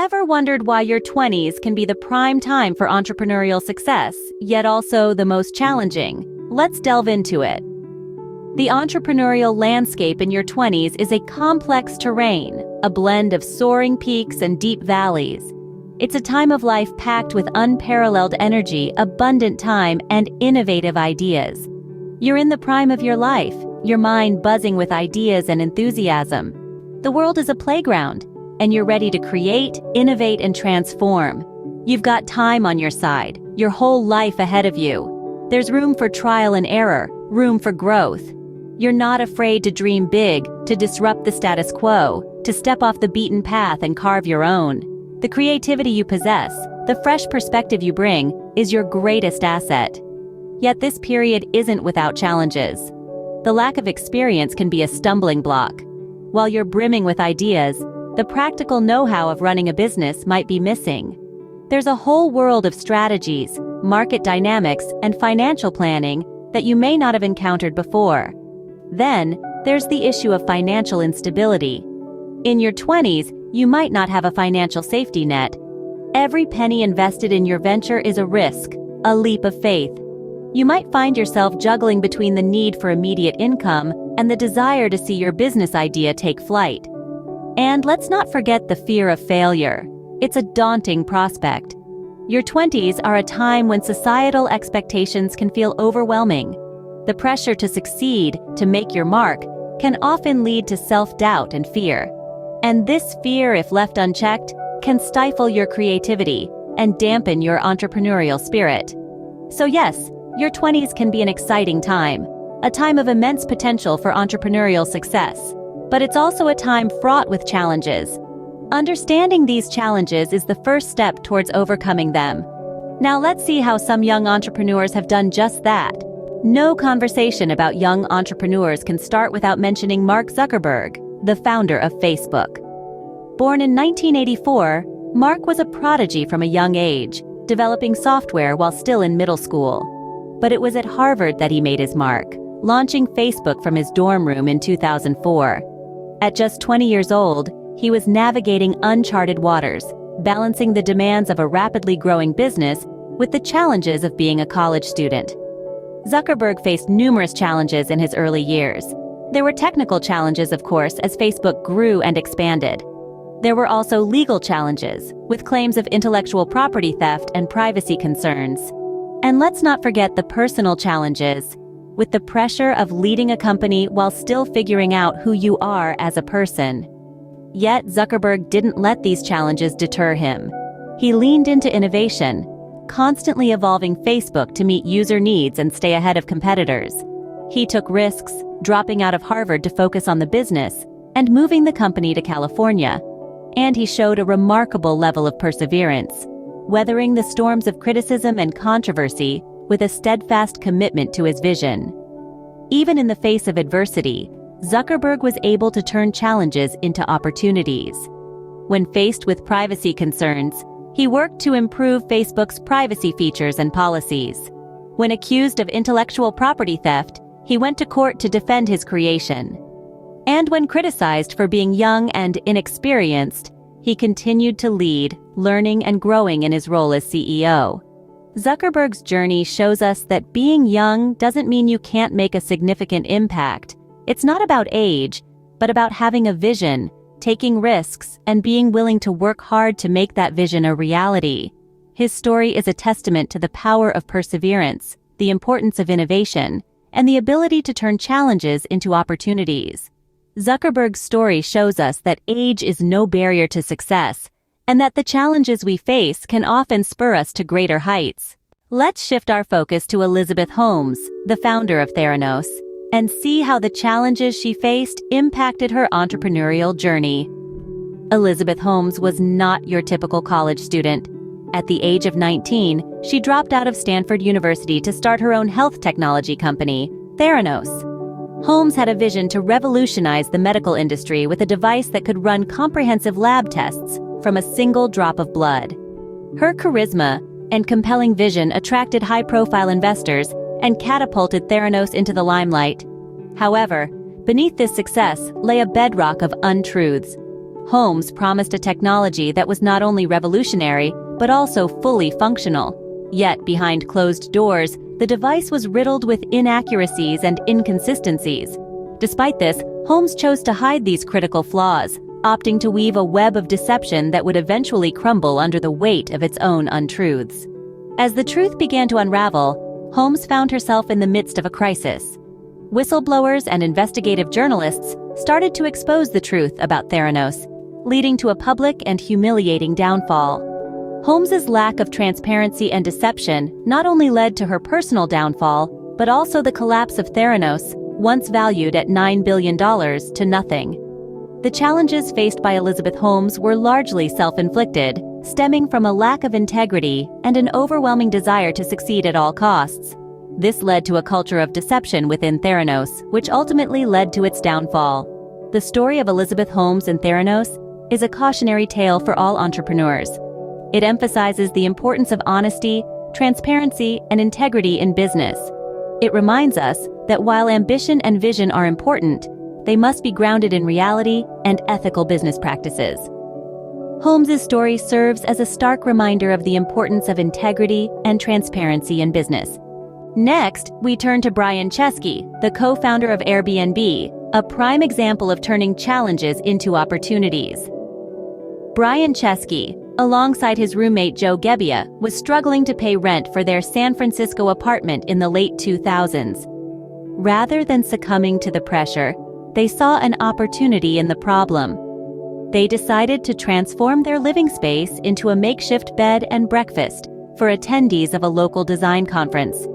Ever wondered why your 20s can be the prime time for entrepreneurial success, yet also the most challenging? Let's delve into it. The entrepreneurial landscape in your 20s is a complex terrain, a blend of soaring peaks and deep valleys. It's a time of life packed with unparalleled energy, abundant time, and innovative ideas. You're in the prime of your life, your mind buzzing with ideas and enthusiasm. The world is a playground, and you're ready to create, innovate, and transform. You've got time on your side, your whole life ahead of you. There's room for trial and error, room for growth. You're not afraid to dream big, to disrupt the status quo, to step off the beaten path and carve your own. The creativity you possess, the fresh perspective you bring, is your greatest asset. Yet this period isn't without challenges. The lack of experience can be a stumbling block. While you're brimming with ideas, the practical know-how of running a business might be missing. There's a whole world of strategies, market dynamics, and financial planning that you may not have encountered before. Then, there's the issue of financial instability. In your 20s, you might not have a financial safety net. Every penny invested in your venture is a risk, a leap of faith. You might find yourself juggling between the need for immediate income and the desire to see your business idea take flight. And let's not forget the fear of failure. It's a daunting prospect. Your 20s are a time when societal expectations can feel overwhelming. The pressure to succeed, to make your mark, can often lead to self-doubt and fear. And this fear, if left unchecked, can stifle your creativity and dampen your entrepreneurial spirit. So yes, your 20s can be an exciting time, a time of immense potential for entrepreneurial success. But it's also a time fraught with challenges. Understanding these challenges is the first step towards overcoming them. Now let's see how some young entrepreneurs have done just that. No conversation about young entrepreneurs can start without mentioning Mark Zuckerberg, the founder of Facebook. Born in 1984, Mark was a prodigy from a young age, developing software while still in middle school. But it was at Harvard that he made his mark, launching Facebook from his dorm room in 2004. At just 20 years old, he was navigating uncharted waters, balancing the demands of a rapidly growing business with the challenges of being a college student. Zuckerberg faced numerous challenges in his early years. There were technical challenges, of course, as Facebook grew and expanded. There were also legal challenges, with claims of intellectual property theft and privacy concerns. And let's not forget the personal challenges, with the pressure of leading a company while still figuring out who you are as a person. Yet Zuckerberg didn't let these challenges deter him. He leaned into innovation, constantly evolving Facebook to meet user needs and stay ahead of competitors. He took risks, dropping out of Harvard to focus on the business, and moving the company to California. And he showed a remarkable level of perseverance, weathering the storms of criticism and controversy with a steadfast commitment to his vision. Even in the face of adversity, Zuckerberg was able to turn challenges into opportunities. When faced with privacy concerns, he worked to improve Facebook's privacy features and policies. When accused of intellectual property theft, he went to court to defend his creation. And when criticized for being young and inexperienced, he continued to lead, learning and growing in his role as CEO. Zuckerberg's journey shows us that being young doesn't mean you can't make a significant impact. It's not about age, but about having a vision, taking risks, and being willing to work hard to make that vision a reality. His story is a testament to the power of perseverance, the importance of innovation, and the ability to turn challenges into opportunities. Zuckerberg's story shows us that age is no barrier to success, and that the challenges we face can often spur us to greater heights. Let's shift our focus to Elizabeth Holmes, the founder of Theranos, and see how the challenges she faced impacted her entrepreneurial journey. Elizabeth Holmes was not your typical college student. At the age of 19, she dropped out of Stanford University to start her own health technology company, Theranos. Holmes had a vision to revolutionize the medical industry with a device that could run comprehensive lab tests from a single drop of blood. Her charisma and compelling vision attracted high-profile investors and catapulted Theranos into the limelight. However, beneath this success lay a bedrock of untruths. Holmes promised a technology that was not only revolutionary, but also fully functional. Yet, behind closed doors, the device was riddled with inaccuracies and inconsistencies. Despite this, Holmes chose to hide these critical flaws, opting to weave a web of deception that would eventually crumble under the weight of its own untruths. As the truth began to unravel, Holmes found herself in the midst of a crisis. Whistleblowers and investigative journalists started to expose the truth about Theranos, leading to a public and humiliating downfall. Holmes's lack of transparency and deception not only led to her personal downfall, but also the collapse of Theranos, once valued at $9 billion, to nothing. The challenges faced by Elizabeth Holmes were largely self-inflicted, stemming from a lack of integrity and an overwhelming desire to succeed at all costs. This led to a culture of deception within Theranos, which ultimately led to its downfall. The story of Elizabeth Holmes and Theranos is a cautionary tale for all entrepreneurs. It emphasizes the importance of honesty, transparency, and integrity in business. It reminds us that while ambition and vision are important, they must be grounded in reality and ethical business practices. Holmes's story serves as a stark reminder of the importance of integrity and transparency in business. Next, we turn to Brian Chesky, the co-founder of Airbnb, a prime example of turning challenges into opportunities. Brian Chesky, alongside his roommate Joe Gebbia, was struggling to pay rent for their San Francisco apartment in the late 2000s. Rather than succumbing to the pressure, they saw an opportunity in the problem. They decided to transform their living space into a makeshift bed and breakfast for attendees of a local design conference.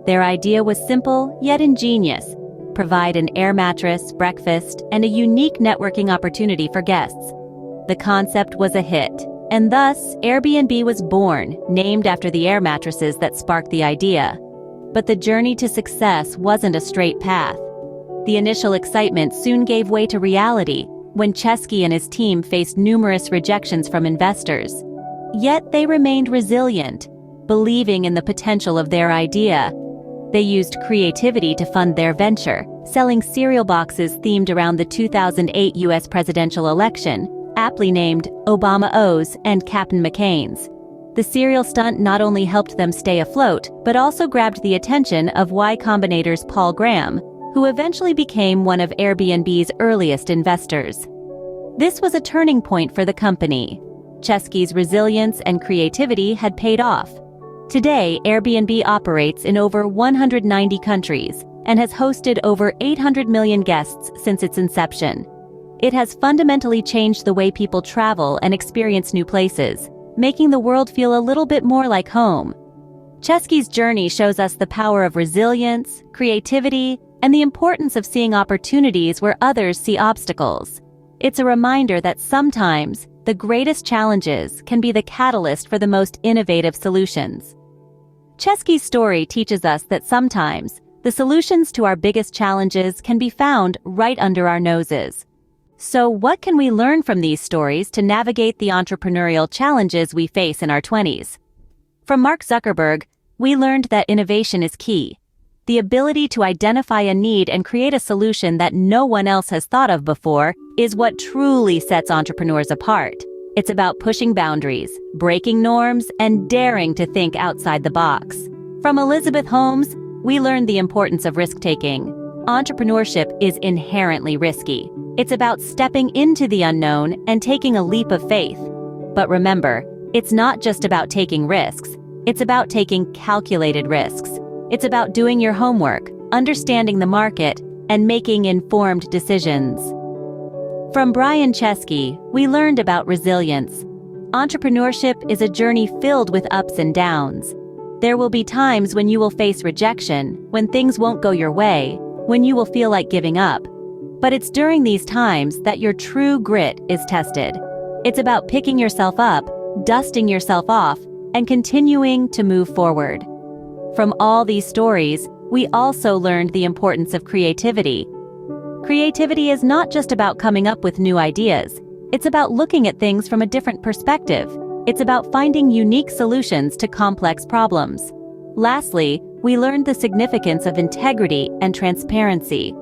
Their idea was simple yet ingenious: provide an air mattress, breakfast, and a unique networking opportunity for guests. The concept was a hit, and thus Airbnb was born, named after the air mattresses that sparked the idea. But the journey to success wasn't a straight path. The initial excitement soon gave way to reality when Chesky and his team faced numerous rejections from investors. Yet they remained resilient, believing in the potential of their idea. They used creativity to fund their venture, selling cereal boxes themed around the 2008 U.S. presidential election, aptly named Obama O's and Captain McCain's. The cereal stunt not only helped them stay afloat, but also grabbed the attention of Y Combinator's Paul Graham, who eventually became one of Airbnb's earliest investors. This was a turning point for the company. Chesky's resilience and creativity had paid off. Today, Airbnb operates in over 190 countries and has hosted over 800 million guests since its inception. It has fundamentally changed the way people travel and experience new places, making the world feel a little bit more like home. Chesky's journey shows us the power of resilience, creativity, and the importance of seeing opportunities where others see obstacles. It's a reminder that sometimes the greatest challenges can be the catalyst for the most innovative solutions. Chesky's story teaches us that sometimes the solutions to our biggest challenges can be found right under our noses. So what can we learn from these stories to navigate the entrepreneurial challenges we face in our 20s? From Mark Zuckerberg, we learned that innovation is key. The ability to identify a need and create a solution that no one else has thought of before is what truly sets entrepreneurs apart. It's about pushing boundaries, breaking norms, and daring to think outside the box. From Elizabeth Holmes, we learned the importance of risk-taking. Entrepreneurship is inherently risky. It's about stepping into the unknown and taking a leap of faith. But remember, it's not just about taking risks. It's about taking calculated risks. It's about doing your homework, understanding the market, and making informed decisions. From Brian Chesky, we learned about resilience. Entrepreneurship is a journey filled with ups and downs. There will be times when you will face rejection, when things won't go your way, when you will feel like giving up. But it's during these times that your true grit is tested. It's about picking yourself up, dusting yourself off, and continuing to move forward. From all these stories, we also learned the importance of creativity. Creativity is not just about coming up with new ideas. It's about looking at things from a different perspective. It's about finding unique solutions to complex problems. Lastly, we learned the significance of integrity and transparency.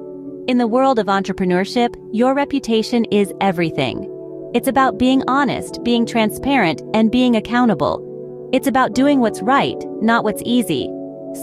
In the world of entrepreneurship, your reputation is everything. It's about being honest, being transparent, and being accountable. It's about doing what's right, not what's easy.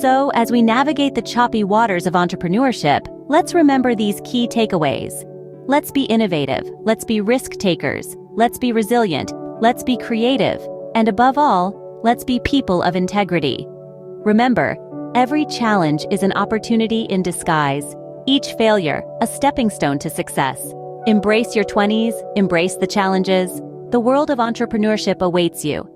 So, as we navigate the choppy waters of entrepreneurship, let's remember these key takeaways. Let's be innovative, let's be risk takers, let's be resilient, let's be creative, and above all, let's be people of integrity. Remember, every challenge is an opportunity in disguise. Each failure, a stepping stone to success. Embrace your 20s, embrace the challenges. The world of entrepreneurship awaits you.